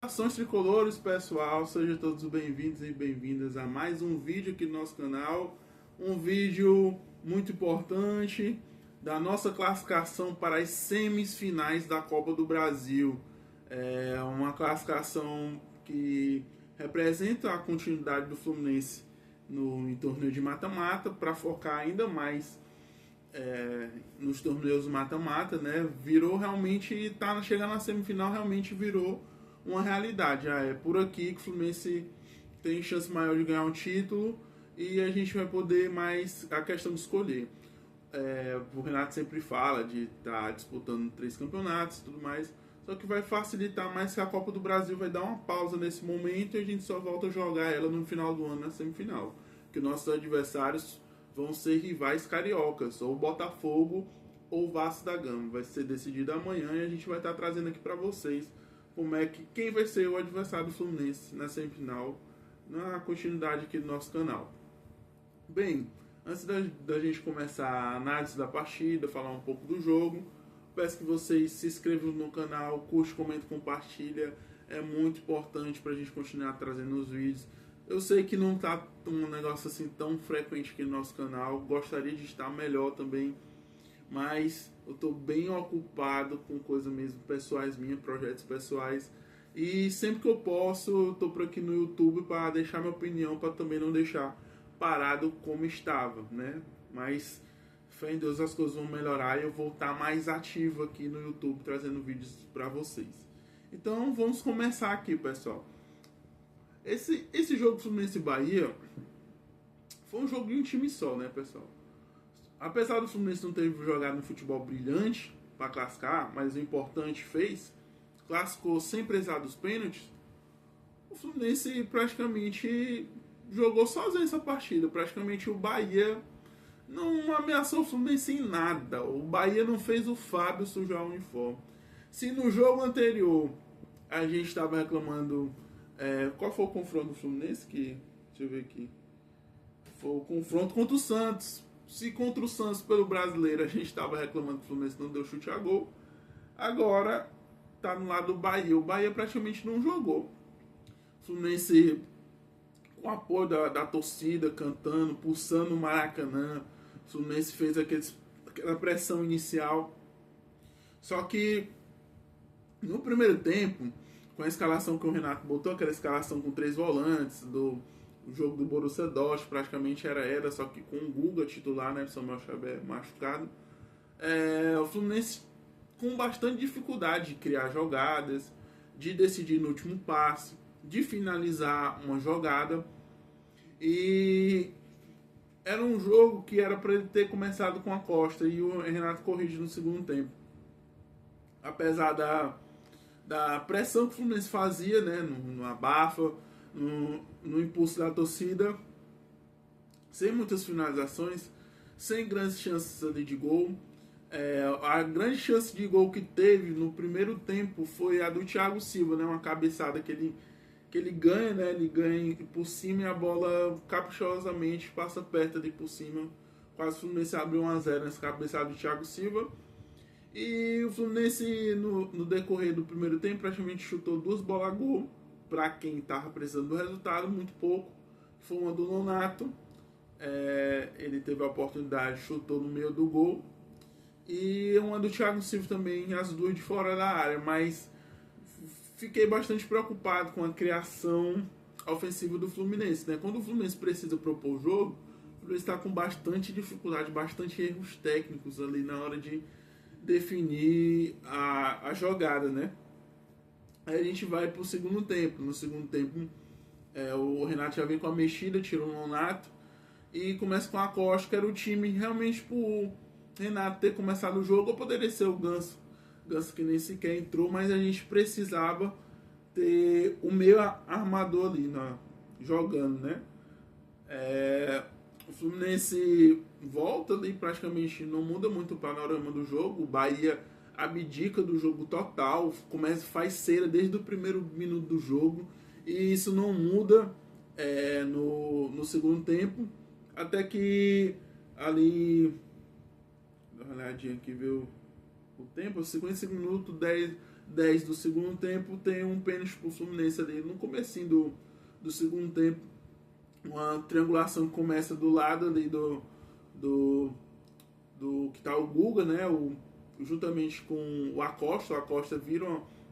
Saudações tricolores, pessoal, sejam todos bem-vindos e bem-vindas a mais um vídeo aqui no nosso canal. Um vídeo muito importante da nossa classificação para as semifinais da Copa do Brasil. É uma classificação que representa a continuidade do Fluminense em torneio de mata-mata, para focar ainda mais nos torneios mata-mata, né? Virou realmente, tá chegando na semifinal, realmente virou uma realidade. É por aqui que o Fluminense tem chance maior de ganhar um título e a gente vai poder mais a questão de escolher. O Renato sempre fala de estar disputando 3 campeonatos e tudo mais, só que vai facilitar mais que a Copa do Brasil vai dar uma pausa nesse momento e a gente só volta a jogar ela no final do ano, na semifinal. Que nossos adversários vão ser rivais cariocas, ou Botafogo ou Vasco da Gama. Vai ser decidido amanhã e a gente vai estar trazendo aqui para vocês quem vai ser o adversário do Fluminense na semifinal, na continuidade aqui do nosso canal. Bem, antes da gente começar a análise da partida, falar um pouco do jogo, peço que vocês se inscrevam no canal, curte, comente, compartilha. É muito importante para a gente continuar trazendo os vídeos. Eu sei que não está um negócio assim tão frequente aqui no nosso canal, gostaria de estar melhor também, mas eu estou bem ocupado com coisas mesmo pessoais minhas, projetos pessoais, e sempre que eu posso eu estou por aqui no YouTube para deixar minha opinião, para também não deixar parado como estava, né? Mas fé em Deus, as coisas vão melhorar e eu vou estar mais ativo aqui no YouTube trazendo vídeos para vocês. Então vamos começar aqui, pessoal. Esse jogo Fluminense e Bahia foi um jogo de um time só, né, pessoal? Apesar do Fluminense não ter jogado um futebol brilhante para classificar, mas o importante fez, classificou sem precisar dos pênaltis, o Fluminense praticamente jogou sozinho essa partida. Praticamente o Bahia não ameaçou o Fluminense em nada. O Bahia não fez o Fábio sujar o uniforme. Se no jogo anterior a gente estava reclamando... qual foi o confronto do Fluminense? Deixa eu ver aqui. Foi o confronto contra o Santos. Se contra o Santos pelo brasileiro a gente estava reclamando que o Fluminense não deu chute a gol, agora tá no lado do Bahia. O Bahia praticamente não jogou. O Fluminense, com o apoio da torcida, cantando, pulsando o Maracanã, o Fluminense fez aquela pressão inicial. Só que no primeiro tempo, com a escalação que o Renato botou, aquela escalação com 3 volantes, o jogo do Borussia Dortmund praticamente era, só que com o Guga titular, né, Samuel Xavier machucado. O Fluminense com bastante dificuldade de criar jogadas, de decidir no último passe, de finalizar uma jogada. E era um jogo que era para ele ter começado com a Costa e o Renato corrige no segundo tempo. Apesar da pressão que o Fluminense fazia, né, no abafa, no impulso da torcida, sem muitas finalizações, sem grandes chances ali de gol. A grande chance de gol que teve no primeiro tempo foi a do Thiago Silva, né, uma cabeçada que ele ganha, né, ele ganha por cima e a bola caprichosamente passa perto ali por cima. Quase o Fluminense abriu 1-0 nessa cabeçada do Thiago Silva. E o Fluminense, no decorrer do primeiro tempo, praticamente chutou 2 bolas a gol. Para quem estava precisando do resultado, muito pouco. Foi uma do Nonato. Ele teve a oportunidade, chutou no meio do gol. E uma do Thiago Silva também, as duas de fora da área. Mas fiquei bastante preocupado com a criação ofensiva do Fluminense, né? Quando o Fluminense precisa propor o jogo, o Fluminense está com bastante dificuldade, bastante erros técnicos ali na hora de definir a jogada, né? Aí a gente vai pro segundo tempo. No segundo tempo, o Renato já vem com a mexida, tirou o Nonato e começa com a Costa, que era o time realmente pro Renato ter começado o jogo, ou poderia ser o Ganso que nem sequer entrou, mas a gente precisava ter o meio armador ali jogando, né? O Fluminense volta ali, praticamente não muda muito o panorama do jogo. O Bahia abdica do jogo total, faz cera desde o primeiro minuto do jogo, e isso não muda no segundo tempo, até que ali, dá uma olhadinha aqui, viu o tempo, 55 minutos, 10 do segundo tempo, tem um pênalti pro Fluminense ali no comecinho do segundo tempo. Uma triangulação que começa do lado ali do que tá o Guga, né? Juntamente com o Acosta vira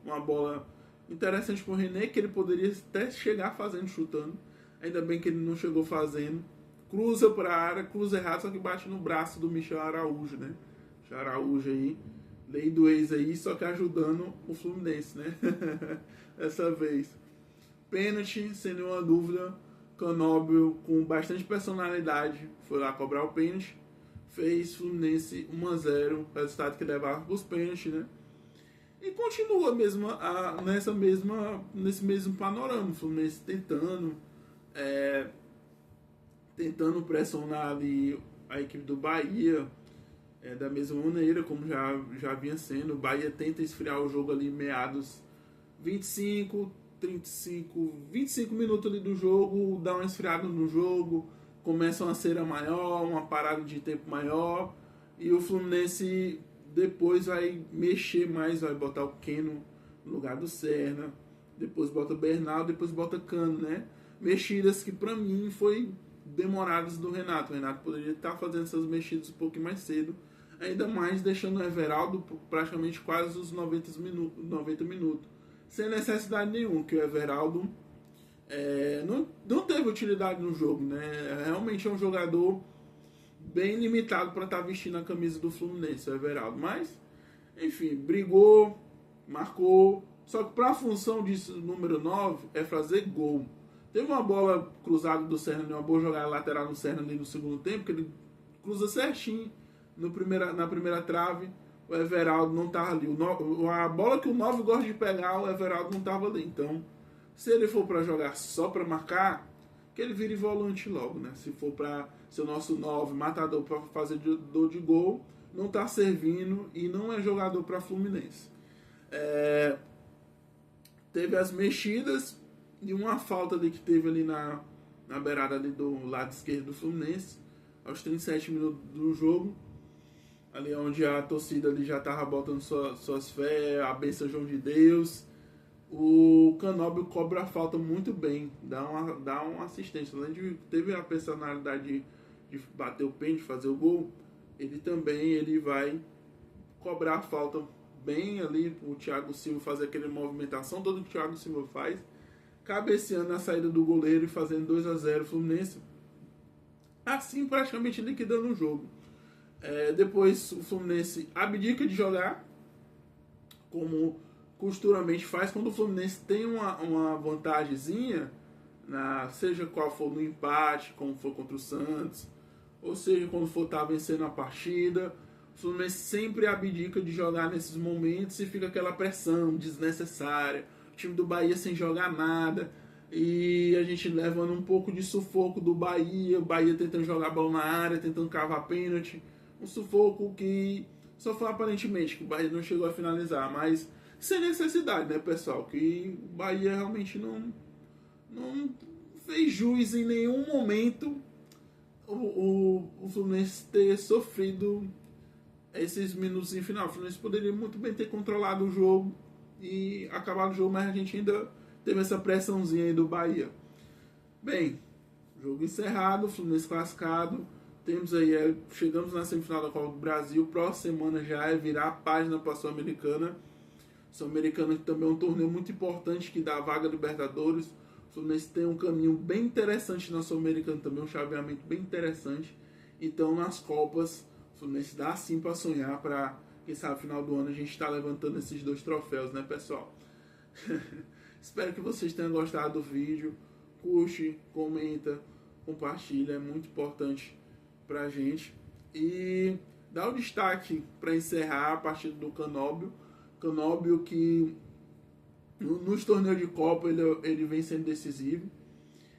uma bola interessante pro René, que ele poderia até chegar fazendo, chutando. Ainda bem que ele não chegou fazendo. Cruza pra área, cruza errado, só que bate no braço do Michel Araújo, né? Michel Araújo aí, lei do ex aí, só que ajudando o Fluminense, né? Dessa vez. Pênalti, sem nenhuma dúvida. Canóbio, com bastante personalidade, foi lá cobrar o pênalti. Fez Fluminense 1-0, resultado que levava para os pênaltis, né? E continua mesmo nesse mesmo panorama. O Fluminense tentando pressionar ali a equipe do Bahia, da mesma maneira como já vinha sendo. O Bahia tenta esfriar o jogo ali meados 25 minutos ali do jogo, dá uma esfriada no jogo, começa uma cera maior, uma parada de tempo maior, e o Fluminense depois vai mexer mais, vai botar o Keno no lugar do Serna, depois bota o Bernal, depois bota Cano, né? Mexidas que pra mim foi demoradas do Renato. O Renato poderia estar fazendo essas mexidas um pouquinho mais cedo, ainda mais deixando o Everaldo praticamente quase os 90 minutos. Sem necessidade nenhuma, que o Everaldo não teve utilidade no jogo, né? Realmente é um jogador bem limitado para estar vestindo a camisa do Fluminense, o Everaldo. Mas, enfim, brigou, marcou. Só que para a função de número 9 é fazer gol. Teve uma bola cruzada do Serna, uma boa jogada lateral no Serna ali no segundo tempo, que ele cruza certinho na primeira trave. O Everaldo não estava ali. A bola que o 9 gosta de pegar, o Everaldo não estava ali. Então, se ele for para jogar só para marcar, que ele vire volante logo, né? Se for para ser o nosso 9 matador para fazer dor de gol, não está servindo e não é jogador para Fluminense. Teve as mexidas e uma falta ali que teve ali na beirada ali do lado esquerdo do Fluminense, aos 37 minutos do jogo. Ali onde a torcida ali já estava botando suas fé, a bênção João de Deus. O Canóbio cobra a falta muito bem, dá uma assistência. Além de teve a personalidade de bater o pênalti, fazer o gol, ele vai cobrar a falta bem ali, o Thiago Silva fazer aquela movimentação toda que o Thiago Silva faz, cabeceando a saída do goleiro e fazendo 2-0 Fluminense, assim praticamente liquidando o jogo. Depois o Fluminense abdica de jogar, como costuramente faz quando o Fluminense tem uma vantagemzinha, seja qual for no empate, como foi contra o Santos, ou seja, quando for estar vencendo a partida. O Fluminense sempre abdica de jogar nesses momentos e fica aquela pressão desnecessária. O time do Bahia sem jogar nada e a gente levando um pouco de sufoco do Bahia. O Bahia tentando jogar a bola na área, tentando cavar pênalti. Um sufoco que só foi aparentemente que o Bahia não chegou a finalizar, mas sem necessidade, né, pessoal? Que o Bahia realmente não fez jus em nenhum momento o Fluminense ter sofrido esses minutos em final. O Fluminense poderia muito bem ter controlado o jogo e acabado o jogo, mas a gente ainda teve essa pressãozinha aí do Bahia. Bem, jogo encerrado, Fluminense classificado. Temos aí, chegamos na semifinal da Copa do Brasil. Próxima semana já é virar a página para a Sul-Americana. Sul-Americana que também é um torneio muito importante que dá a vaga Libertadores. O Fluminense tem um caminho bem interessante na Sul-Americana também, um chaveamento bem interessante. Então nas Copas, o Fluminense dá sim para sonhar, para quem sabe no final do ano a gente está levantando esses 2 troféus, né, pessoal? Espero que vocês tenham gostado do vídeo. Curte, comenta, compartilha, é muito importante pra gente. E dá o destaque para encerrar a partida do Canóbio. Canóbio que nos torneios de Copa ele vem sendo decisivo.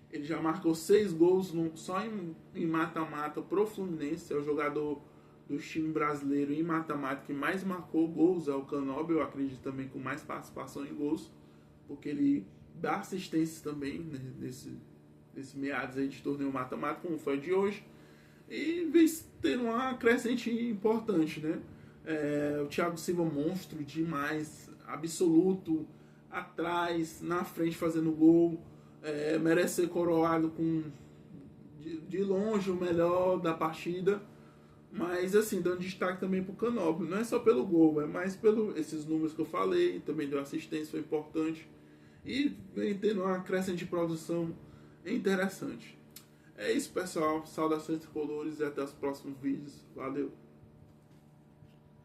Ele já marcou 6 gols só em mata-mata pro Fluminense. É o jogador do time brasileiro em mata-mata que mais marcou gols. É o Canóbio, eu acredito também com mais participação em gols, porque ele dá assistências também, né, nesse meados aí de torneio mata-mata, como foi de hoje. E vem tendo uma crescente importante, né? O Thiago Silva monstro demais. absoluto, atrás, na frente fazendo gol, merece ser coroado com de longe o melhor da partida. Mas assim, dando destaque também pro Canóbio, não é só pelo gol, é mais pelo esses números que eu falei, também deu assistência, foi importante. E vem tendo uma crescente de produção interessante. É isso, pessoal. Saudações tricolores e até os próximos vídeos. Valeu!